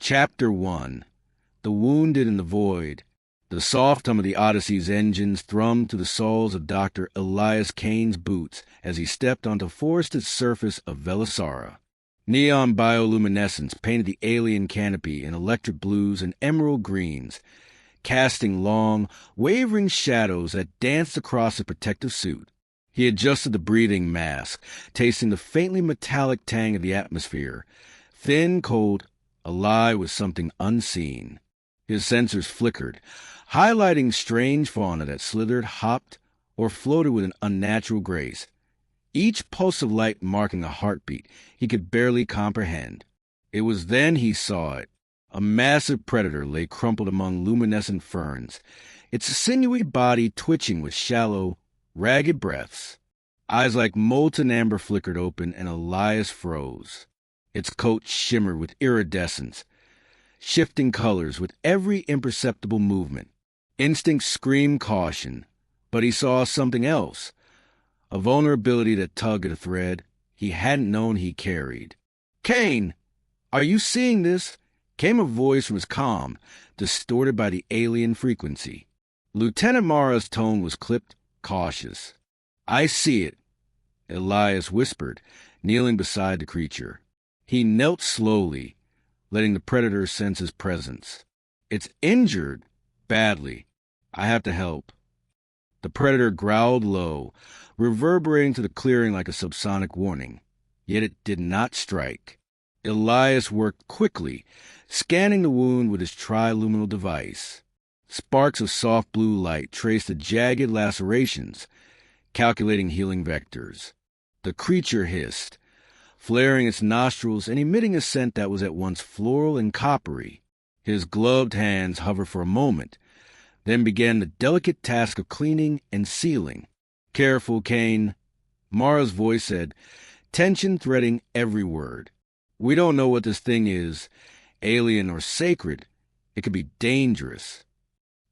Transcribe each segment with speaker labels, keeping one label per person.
Speaker 1: Chapter 1. The Wounded in the Void. The soft hum of the Odyssey's engines thrummed through the soles of Dr. Elias Kane's boots as he stepped onto the forested surface of Velysara. Neon bioluminescence painted the alien canopy in electric blues and emerald greens, casting long, wavering shadows that danced across the protective suit. He adjusted the breathing mask, tasting the faintly metallic tang of the atmosphere, thin, cold, alive with something unseen. His sensors flickered, highlighting strange fauna that slithered, hopped, or floated with an unnatural grace, each pulse of light marking a heartbeat he could barely comprehend. It was then he saw it. A massive predator lay crumpled among luminescent ferns, its sinewy body twitching with shallow, ragged breaths. Eyes like molten amber flickered open, and Elias froze. Its coat shimmered with iridescence, shifting colors with every imperceptible movement. Instinct screamed caution, but he saw something else, a vulnerability that tugged at a thread he hadn't known he carried. "Kane, are you seeing this?" came a voice from his comm, distorted by the alien frequency. Lieutenant Mara's tone was clipped, cautious. "I see it," Elias whispered, kneeling beside the creature. He knelt slowly, letting the predator sense his presence. "It's injured, badly. I have to help." The predator growled low, reverberating to the clearing like a subsonic warning. Yet it did not strike. Elias worked quickly, scanning the wound with his triluminal device. Sparks of soft blue light traced the jagged lacerations, calculating healing vectors. The creature hissed, flaring its nostrils and emitting a scent that was at once floral and coppery. His gloved hands hovered for a moment, then began the delicate task of cleaning and sealing. "Careful, Kane," Mara's voice said, tension threading every word. "We don't know what this thing is, alien or sacred. It could be dangerous."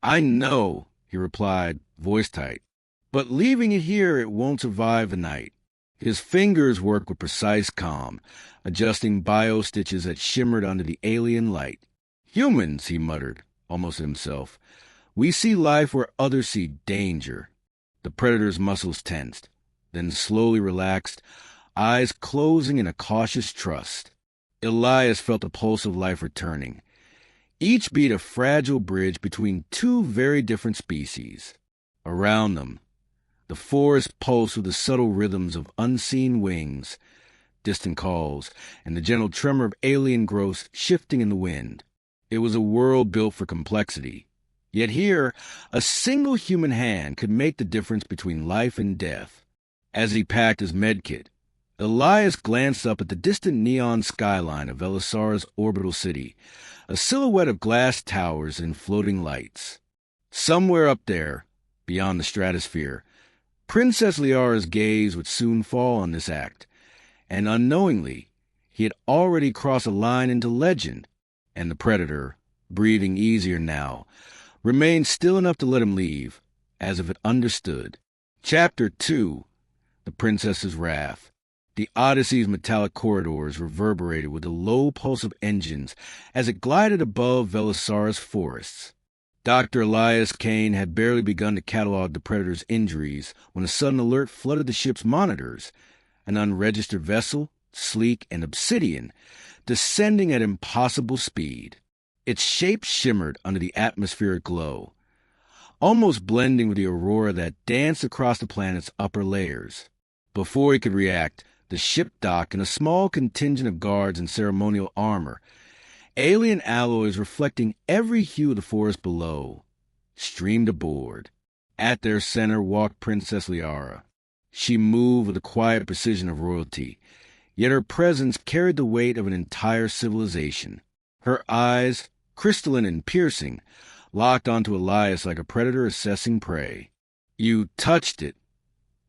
Speaker 1: "I know," he replied, voice tight. "But leaving it here, it won't survive the night." His fingers worked with precise calm, adjusting bio-stitches that shimmered under the alien light. "Humans," he muttered, almost to himself. "We see life where others see danger." The predator's muscles tensed, then slowly relaxed, eyes closing in a cautious trust. Elias felt the pulse of life returning, each beat a fragile bridge between two very different species. Around them, the forest pulsed with the subtle rhythms of unseen wings, distant calls, and the gentle tremor of alien growths shifting in the wind. It was a world built for complexity. Yet here, a single human hand could make the difference between life and death. As he packed his medkit, Elias glanced up at the distant neon skyline of Velysara's orbital city, a silhouette of glass towers and floating lights. Somewhere up there, beyond the stratosphere, Princess Liara's gaze would soon fall on this act, and unknowingly, he had already crossed a line into legend, and the predator, breathing easier now, remained still enough to let him leave, as if it understood. Chapter 2. The Princess's Wrath. The Odyssey's metallic corridors reverberated with the low pulse of engines as it glided above Velysara's forests. Dr. Elias Kane had barely begun to catalog the predator's injuries when a sudden alert flooded the ship's monitors. An unregistered vessel, sleek and obsidian, descending at impossible speed. Its shape shimmered under the atmospheric glow, almost blending with the aurora that danced across the planet's upper layers. Before he could react, the ship docked, and a small contingent of guards in ceremonial armor, alien alloys reflecting every hue of the forest below, streamed aboard. At their center walked Princess Liara. She moved with the quiet precision of royalty, yet her presence carried the weight of an entire civilization. Her eyes, crystalline and piercing, locked onto Elias like a predator assessing prey. "You touched it,"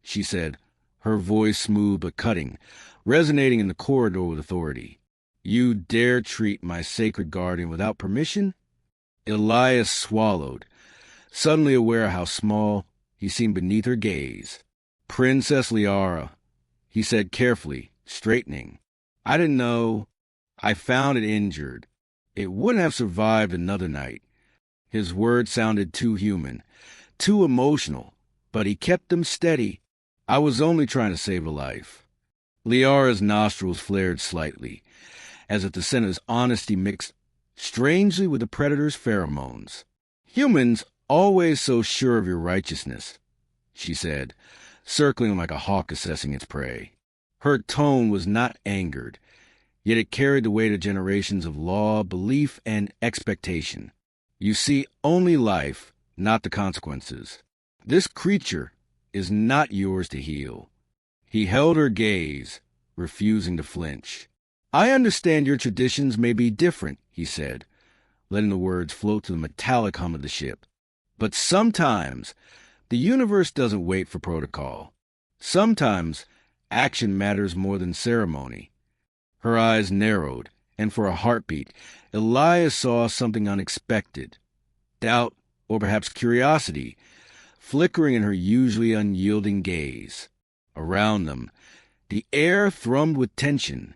Speaker 1: she said, her voice smooth but cutting, resonating in the corridor with authority. "You dare treat my sacred guardian without permission?" Elias swallowed, suddenly aware how small he seemed beneath her gaze. "Princess Liara," he said carefully, straightening. "I didn't know. I found it injured. It wouldn't have survived another night. His words sounded too human, too emotional, but he kept them steady. I was only trying to save a life. Liara's nostrils flared slightly, as if the scent of his honesty mixed strangely with the predator's pheromones. Humans, always so sure of your righteousness, she said, circling like a hawk assessing its prey. Her tone was not angered, yet it carried the weight of generations of law, belief, and expectation. You see only life, not the consequences. This creature is not yours to heal. He held her gaze, refusing to flinch. I understand your traditions may be different, he said, letting the words float to the metallic hum of the ship. But sometimes the universe doesn't wait for protocol. Sometimes action matters more than ceremony. Her eyes narrowed, and for a heartbeat, Elias saw something unexpected. Doubt, or perhaps curiosity, flickering in her usually unyielding gaze. Around them, the air thrummed with tension,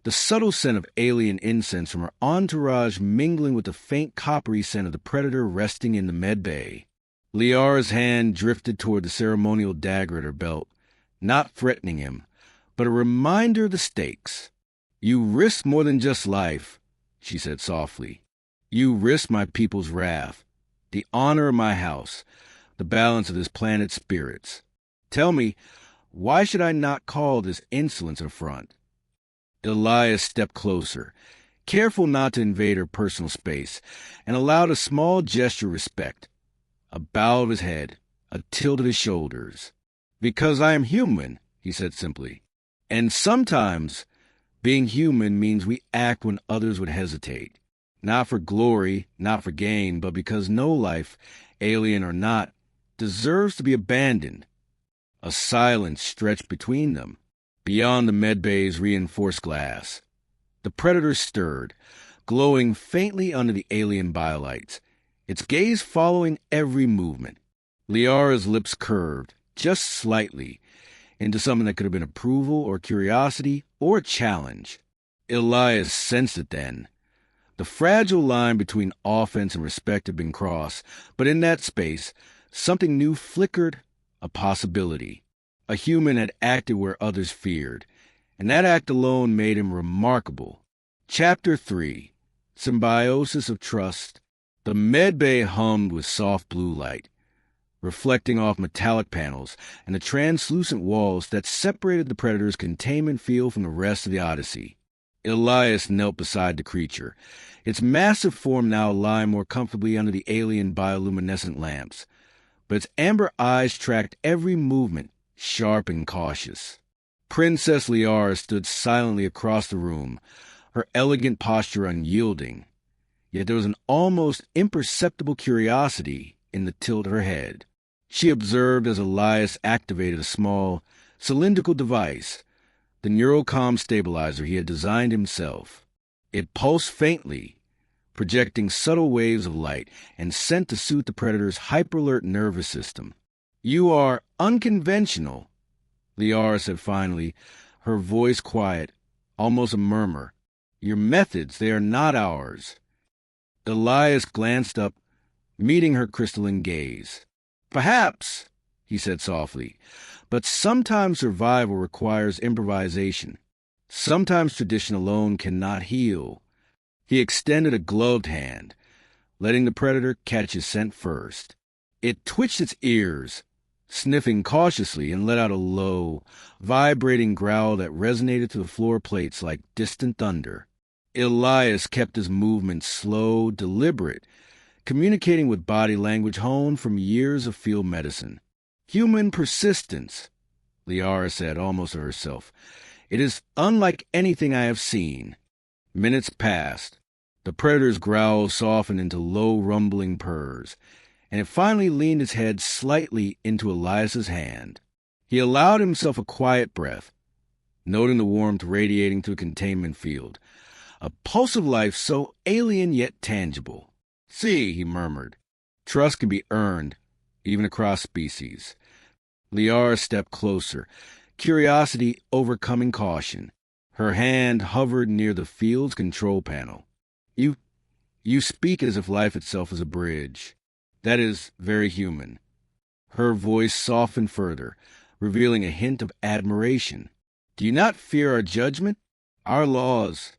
Speaker 1: the subtle scent of alien incense from her entourage mingling with the faint coppery scent of the predator resting in the med bay. Liara's hand drifted toward the ceremonial dagger at her belt, not threatening him, but a reminder of the stakes. You risk more than just life, she said softly. You risk my people's wrath, the honor of my house, the balance of this planet's spirits. Tell me, why should I not call this insolence a front? Elias stepped closer, careful not to invade her personal space, and allowed a small gesture of respect. A bow of his head, a tilt of his shoulders. Because I am human, he said simply. And sometimes being human means we act when others would hesitate. Not for glory, not for gain, but because no life, alien or not, deserves to be abandoned. A silence stretched between them, beyond the medbay's reinforced glass. The predator stirred, glowing faintly under the alien biolights, its gaze following every movement. Liara's lips curved, just slightly, into something that could have been approval or curiosity or a challenge. Elias sensed it then. The fragile line between offense and respect had been crossed, but in that space, something new flickered, a possibility. A human had acted where others feared, and that act alone made him remarkable. Chapter 3. Symbiosis of Trust. The medbay hummed with soft blue light, reflecting off metallic panels and the translucent walls that separated the predator's containment field from the rest of the Odyssey. Elias knelt beside the creature, its massive form now lying more comfortably under the alien bioluminescent lamps, but its amber eyes tracked every movement, sharp and cautious. Princess Liara stood silently across the room, her elegant posture unyielding, yet there was an almost imperceptible curiosity in the tilt of her head. She observed as Elias activated a small, cylindrical device, the neural-comm stabilizer he had designed himself. It pulsed faintly, projecting subtle waves of light and sent to suit the predator's hyper-alert nervous system. You are unconventional, Liara said finally, her voice quiet, almost a murmur. Your methods, they are not ours. Elias glanced up, meeting her crystalline gaze. Perhaps, he said softly, but sometimes survival requires improvisation. Sometimes tradition alone cannot heal. He extended a gloved hand, letting the predator catch his scent first. It twitched its ears, sniffing cautiously, and let out a low, vibrating growl that resonated to the floor plates like distant thunder. Elias kept his movements slow, deliberate, communicating with body language honed from years of field medicine. Human persistence, Liara said almost to herself. It is unlike anything I have seen. Minutes passed. The predator's growl softened into low, rumbling purrs, and it finally leaned its head slightly into Elias's hand. He allowed himself a quiet breath, noting the warmth radiating through the containment field, a pulse of life so alien yet tangible. See, he murmured, trust can be earned, even across species. Liara stepped closer, curiosity overcoming caution. Her hand hovered near the field's control panel. You you speak as if life itself is a bridge. That is very human. Her voice softened further, revealing a hint of admiration. Do you not fear our judgment? Our laws?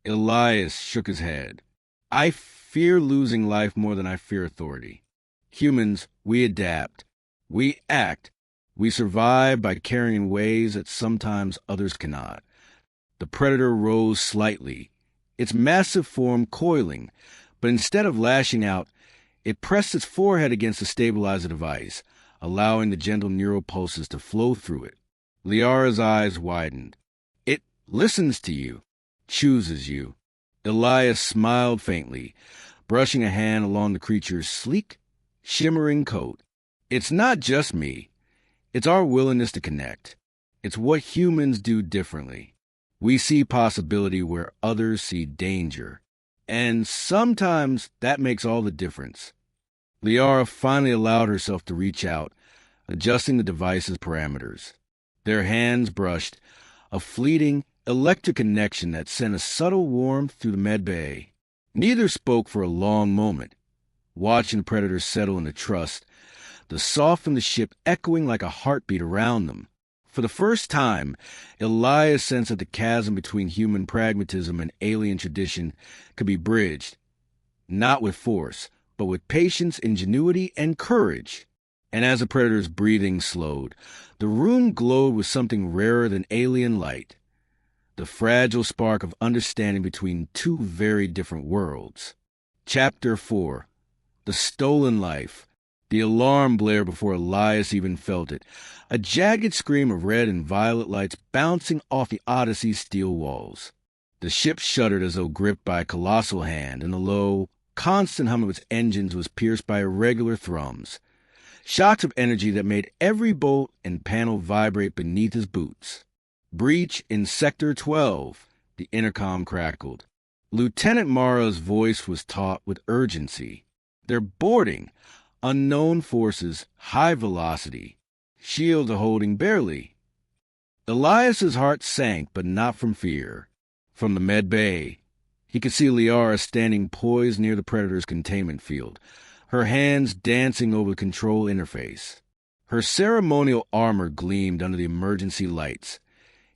Speaker 1: Elias shook his head. I fear losing life more than I fear authority. Humans, we adapt. We act. We survive by carrying ways that sometimes others cannot. The predator rose slightly, its massive form coiling, but instead of lashing out, it pressed its forehead against the stabilizer device, allowing the gentle neural pulses to flow through it. Liara's eyes widened. It listens to you, chooses you. Elias smiled faintly, brushing a hand along the creature's sleek, shimmering coat. It's not just me. It's our willingness to connect. It's what humans do differently. We see possibility where others see danger. And sometimes that makes all the difference. Liara finally allowed herself to reach out, adjusting the device's parameters. Their hands brushed, a fleeting, electric connection that sent a subtle warmth through the med bay. Neither spoke for a long moment, watching the predators settle into trust, the soft from the ship echoing like a heartbeat around them. For the first time, Elias sensed that the chasm between human pragmatism and alien tradition could be bridged, not with force, but with patience, ingenuity, and courage. And as the predator's breathing slowed, the room glowed with something rarer than alien light, the fragile spark of understanding between two very different worlds. Chapter 4. The Stolen Life. The alarm blared before Elias even felt it, a jagged scream of red and violet lights bouncing off the Odyssey's steel walls. The ship shuddered as though gripped by a colossal hand, and the low, constant hum of its engines was pierced by irregular thrums, shocks of energy that made every bolt and panel vibrate beneath his boots. Breach in Sector 12, the intercom crackled. Lieutenant Mara's voice was taut with urgency. They're boarding. Unknown forces, high velocity. Shields are holding barely. Elias's heart sank, but not from fear. From the med bay, he could see Liara standing poised near the Predator's containment field, her hands dancing over the control interface. Her ceremonial armor gleamed under the emergency lights,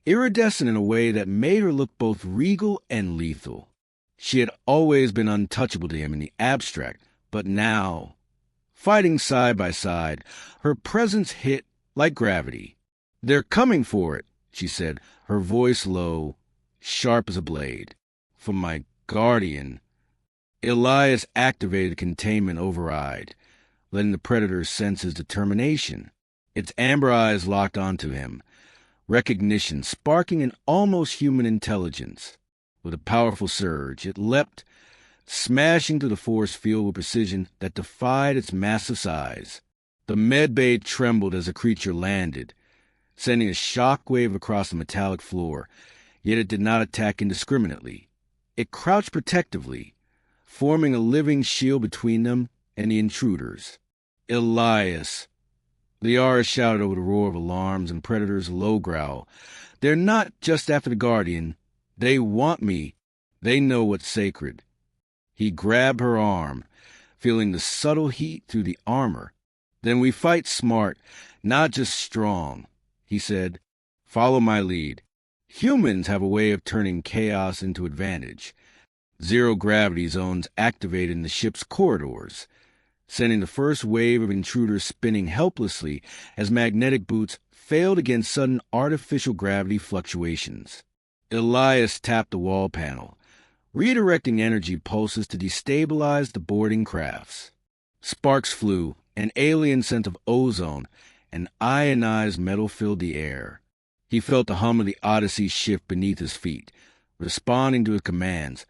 Speaker 1: iridescent in a way that made her look both regal and lethal. She had always been untouchable to him in the abstract, but now, fighting side by side, her presence hit like gravity. They're coming for it, she said, her voice low, sharp as a blade. For my guardian. Elias activated the containment override, letting the predator sense his determination. Its amber eyes locked onto him, recognition sparking an almost human intelligence. With a powerful surge, it leapt, smashing through the force field with precision that defied its massive size. The med bay trembled as the creature landed, sending a shock wave across the metallic floor, yet it did not attack indiscriminately. It crouched protectively, forming a living shield between them and the intruders. Elias. Liara shouted over the roar of alarms and Predator's low growl. They're not just after the Guardian. They want me. They know what's sacred. He grabbed her arm, feeling the subtle heat through the armor. Then we fight smart, not just strong, he said. Follow my lead. Humans have a way of turning chaos into advantage. Zero-gravity zones activated in the ship's corridors, sending the first wave of intruders spinning helplessly as magnetic boots failed against sudden artificial gravity fluctuations. Elias tapped the wall panel, redirecting energy pulses to destabilize the boarding crafts. Sparks flew, an alien scent of ozone and ionized metal filled the air. He felt the hum of the Odyssey shift beneath his feet, responding to his commands,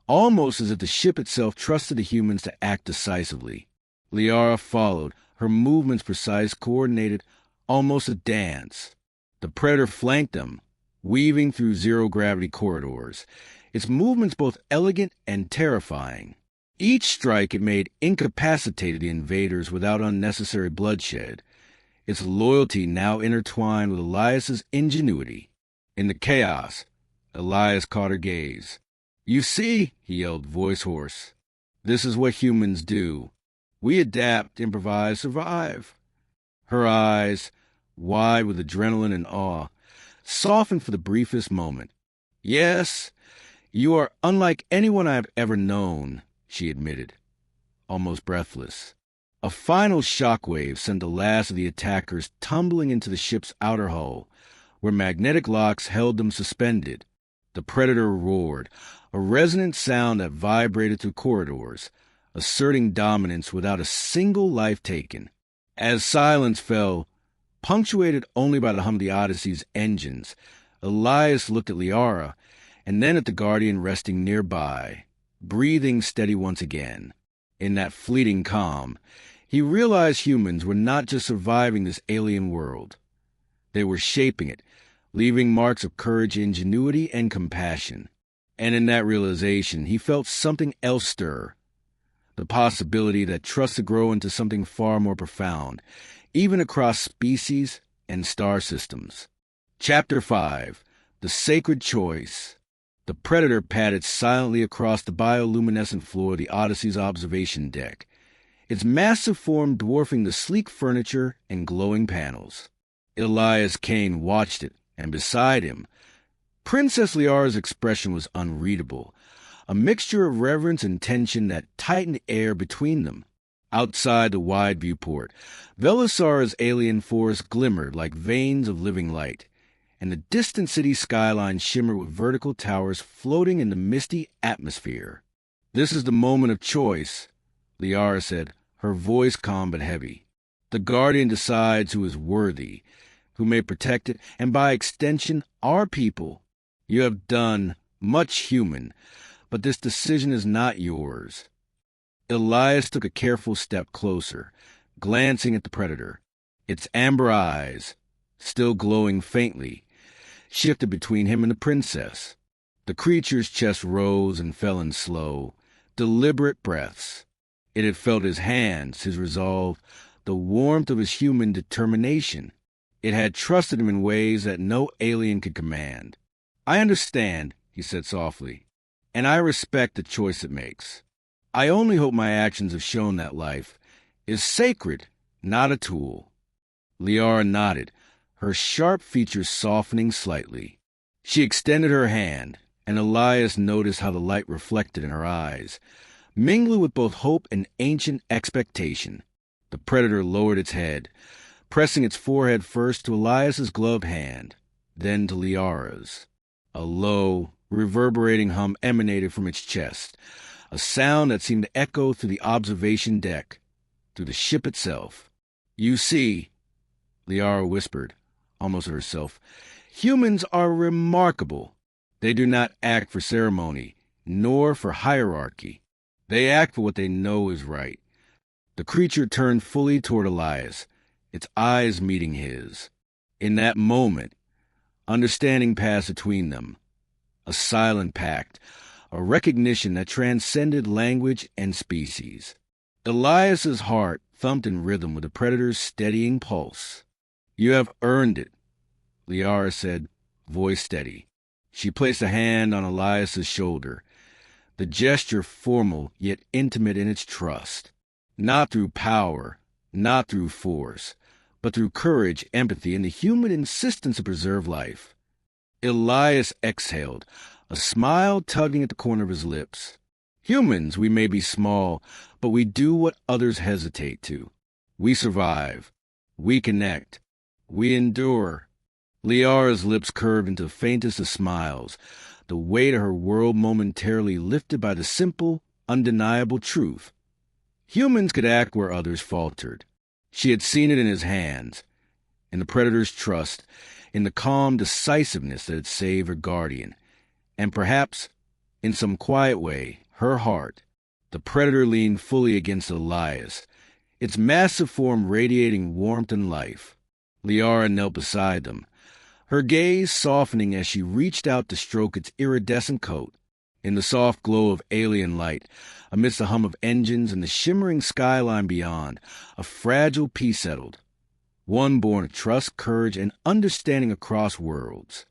Speaker 1: almost as if the ship itself trusted the humans to act decisively. Liara followed, her movements precise, coordinated, almost a dance. The Predator flanked them, weaving through zero-gravity corridors, its movements both elegant and terrifying. Each strike it made incapacitated the invaders without unnecessary bloodshed, its loyalty now intertwined with Elias's ingenuity. In the chaos, Elias caught her gaze. "You see," he yelled, voice hoarse. "This is what humans do. We adapt, improvise, survive." Her eyes, wide with adrenaline and awe, softened for the briefest moment. "Yes, you are unlike anyone I have ever known," she admitted, almost breathless. A final shockwave sent the last of the attackers tumbling into the ship's outer hull, where magnetic locks held them suspended. The Predator roared, a resonant sound that vibrated through corridors, asserting dominance without a single life taken. As silence fell, punctuated only by the hum of the Odyssey's engines, Elias looked at Liara, and then at the Guardian resting nearby, breathing steady once again. In that fleeting calm, he realized humans were not just surviving this alien world. They were shaping it, leaving marks of courage, ingenuity, and compassion. And in that realization, he felt something else stir. The possibility that trust would grow into something far more profound, even across species and star systems. Chapter 5. The Sacred Choice. The Predator padded silently across the bioluminescent floor of the Odyssey's observation deck, its massive form dwarfing the sleek furniture and glowing panels. Elias Kane watched it, and beside him, Princess Liara's expression was unreadable, a mixture of reverence and tension that tightened the air between them. Outside the wide viewport, Velysara's alien forest glimmered like veins of living light, and the distant city skyline shimmered with vertical towers floating in the misty atmosphere. "This is the moment of choice," Liara said, her voice calm but heavy. "The Guardian decides who is worthy, who may protect it, and by extension, our people. You have done much human, but this decision is not yours." Elias took a careful step closer, glancing at the Predator. Its amber eyes, still glowing faintly, shifted between him and the princess. The creature's chest rose and fell in slow, deliberate breaths. It had felt his hands, his resolve, the warmth of his human determination. It had trusted him in ways that no alien could command. "I understand," he said softly, "and I respect the choice it makes. I only hope my actions have shown that life is sacred, not a tool." Liara nodded, her sharp features softening slightly. She extended her hand, and Elias noticed how the light reflected in her eyes, mingling with both hope and ancient expectation. The Predator lowered its head, pressing its forehead first to Elias's gloved hand, then to Liara's. A low, reverberating hum emanated from its chest, a sound that seemed to echo through the observation deck, through the ship itself. "You see," Liara whispered, almost to herself, "humans are remarkable. They do not act for ceremony, nor for hierarchy. They act for what they know is right." The creature turned fully toward Elias, its eyes meeting his. In that moment, understanding passed between them, a silent pact, a recognition that transcended language and species. Elias's heart thumped in rhythm with the Predator's steadying pulse. "You have earned it," Liara said, voice steady. She placed a hand on Elias's shoulder, the gesture formal yet intimate in its trust. Not through power, not through force, but through courage, empathy, and the human insistence to preserve life. Elias exhaled, a smile tugging at the corner of his lips. "Humans, we may be small, but we do what others hesitate to. We survive. We connect. We endure." Liara's lips curved into the faintest of smiles, the weight of her world momentarily lifted by the simple, undeniable truth. Humans could act where others faltered. She had seen it in his hands, in the Predator's trust, in the calm decisiveness that had saved her Guardian, and perhaps, in some quiet way, her heart. The Predator leaned fully against Elias, its massive form radiating warmth and life. Liara knelt beside them, her gaze softening as she reached out to stroke its iridescent coat. In the soft glow of alien light, amidst the hum of engines and the shimmering skyline beyond, a fragile peace settled, one born of trust, courage, and understanding across worlds.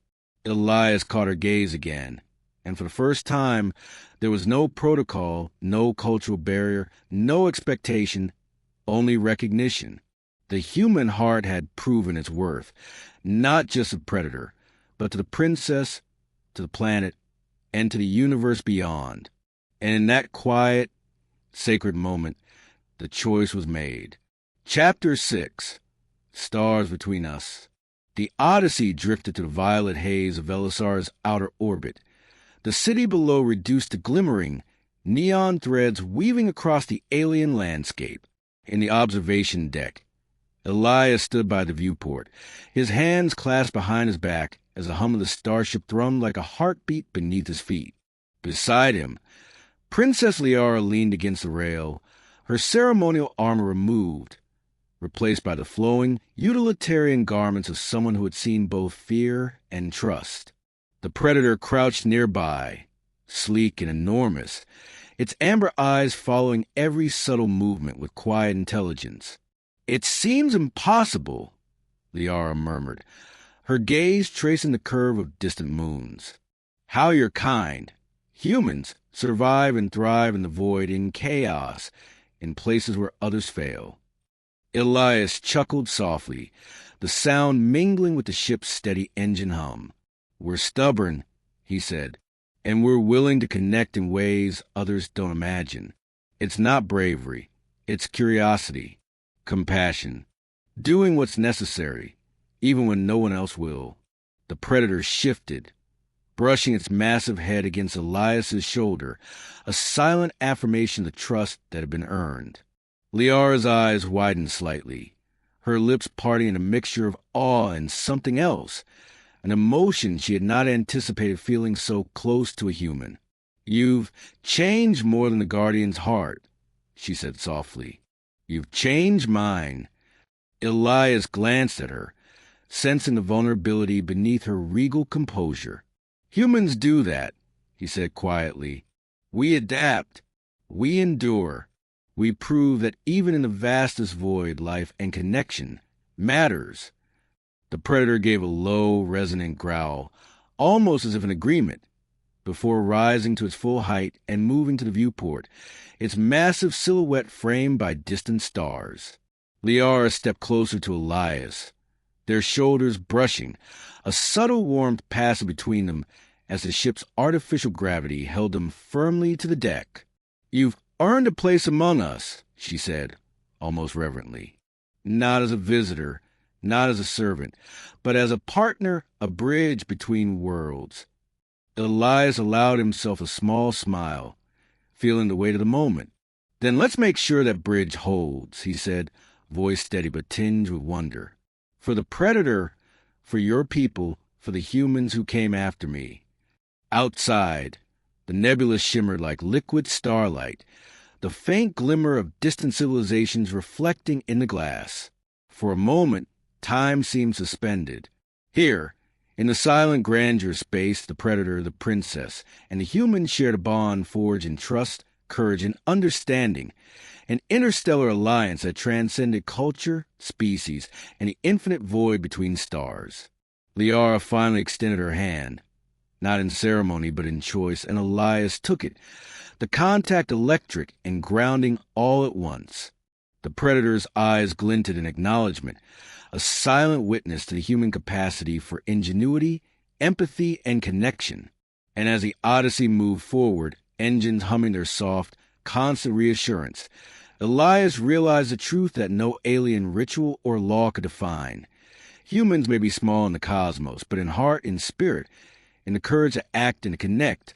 Speaker 1: Elias caught her gaze again, And for the first time, there was no protocol, no cultural barrier, no expectation, only recognition. The human heart had proven its worth, not just a predator, but to the princess, to the planet, and to the universe beyond. And in that quiet, sacred moment, the choice was made. Chapter 6. Stars Between Us. The Odyssey drifted to the violet haze of Velysara's outer orbit. The city below reduced to glimmering, neon threads weaving across the alien landscape. In the observation deck, Elias stood by the viewport, his hands clasped behind his back as the hum of the starship thrummed like a heartbeat beneath his feet. Beside him, Princess Liara leaned against the rail, her ceremonial armor removed, replaced by the flowing, utilitarian garments of someone who had seen both fear and trust. The predator crouched nearby, sleek and enormous, its amber eyes following every subtle movement with quiet intelligence. "It seems impossible," Liara murmured, her gaze tracing the curve of distant moons. "How your kind, humans, survive and thrive in the void, in chaos, in places where others fail." Elias chuckled softly, the sound mingling with the ship's steady engine hum. "We're stubborn," he said, "and we're willing to connect in ways others don't imagine. It's not bravery, it's curiosity, compassion, doing what's necessary, even when no one else will." The predator shifted, brushing its massive head against Elias's shoulder, a silent affirmation of the trust that had been earned. Liara's eyes widened slightly, her lips parting in a mixture of awe and something else, an emotion she had not anticipated feeling so close to a human. "You've changed more than the Guardian's heart," she said softly. "You've changed mine." Elias glanced at her, sensing the vulnerability beneath her regal composure. "Humans do that," he said quietly. "We adapt. We endure. We prove that even in the vastest void, life and connection matters." The predator gave a low, resonant growl, almost as if in agreement, before rising to its full height and moving to the viewport, its massive silhouette framed by distant stars. Liara stepped closer to Elias, their shoulders brushing, a subtle warmth passing between them as the ship's artificial gravity held them firmly to the deck. "You've earned a place among us," she said, almost reverently. "Not as a visitor, not as a servant, but as a partner, a bridge between worlds." Elias allowed himself a small smile, feeling the weight of the moment. "Then let's make sure that bridge holds," he said, voice steady but tinged with wonder. "For the predator, for your people, for the humans who came after me." Outside, the nebula shimmered like liquid starlight, the faint glimmer of distant civilizations reflecting in the glass. For a moment, time seemed suspended. Here, in the silent grandeur space, the predator, the princess, and the humans shared a bond forged in trust, courage, and understanding, an interstellar alliance that transcended culture, species, and the infinite void between stars. Liara finally extended her hand, not in ceremony but in choice, and Elias took it, the contact electric and grounding all at once. The predator's eyes glinted in acknowledgement, a silent witness to the human capacity for ingenuity, empathy, and connection. And as the Odyssey moved forward, engines humming their soft, constant reassurance, Elias realized the truth that no alien ritual or law could define. Humans may be small in the cosmos, but in heart and spirit, in the courage to act and to connect,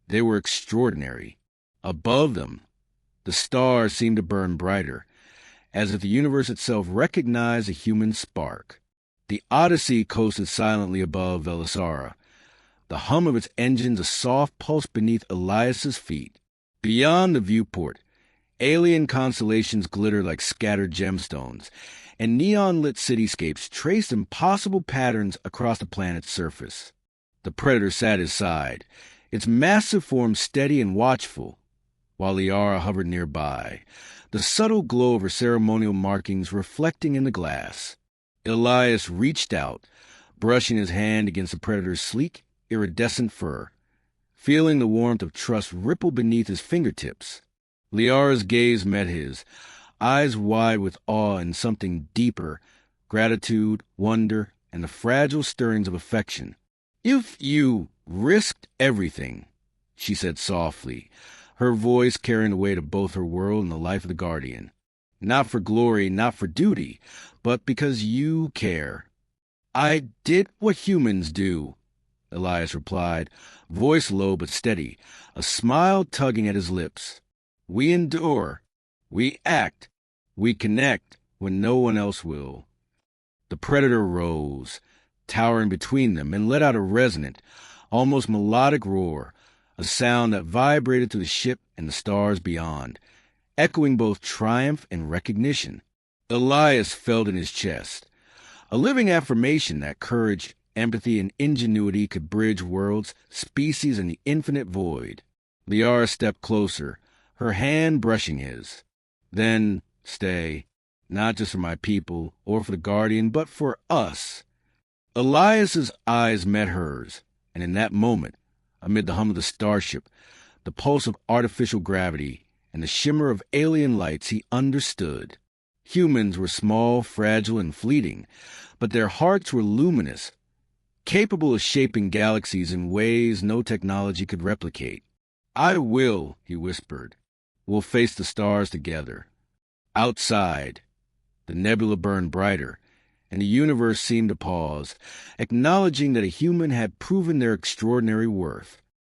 Speaker 1: they were extraordinary. Above them, the stars seemed to burn brighter, as if the universe itself recognized a human spark. The Odyssey coasted silently above Velysara, the hum of its engines a soft pulse beneath Elias's feet. Beyond the viewport, alien constellations glittered like scattered gemstones, and neon-lit cityscapes traced impossible patterns across the planet's surface. The predator sat at his side, its massive form steady and watchful, while Liara hovered nearby, the subtle glow of her ceremonial markings reflecting in the glass. Elias reached out, brushing his hand against the predator's sleek, iridescent fur, feeling the warmth of trust ripple beneath his fingertips. Liara's gaze met his, eyes wide with awe and something deeper, gratitude, wonder, and the fragile stirrings of affection. "If you risked everything," she said softly, her voice carrying the weight of both her world and the life of the Guardian. "Not for glory, not for duty, but because you care." "I did what humans do," Elias replied, voice low but steady, a smile tugging at his lips. "We endure. We act. We connect when no one else will." The Predator rose, towering between them, and let out a resonant, almost melodic roar, a sound that vibrated through the ship and the stars beyond, echoing both triumph and recognition. Elias felt in his chest, a living affirmation that courage, empathy, and ingenuity could bridge worlds, species, and the infinite void. Liara stepped closer, her hand brushing his. "Then stay, not just for my people or for the Guardian, but for us." Elias's eyes met hers, and in that moment, amid the hum of the starship, the pulse of artificial gravity, and the shimmer of alien lights, he understood. Humans were small, fragile, and fleeting, but their hearts were luminous, capable of shaping galaxies in ways no technology could replicate. "I will," he whispered. "We'll face the stars together." Outside, the nebula burned brighter, and the universe seemed to pause, acknowledging that a human had proven their extraordinary worth.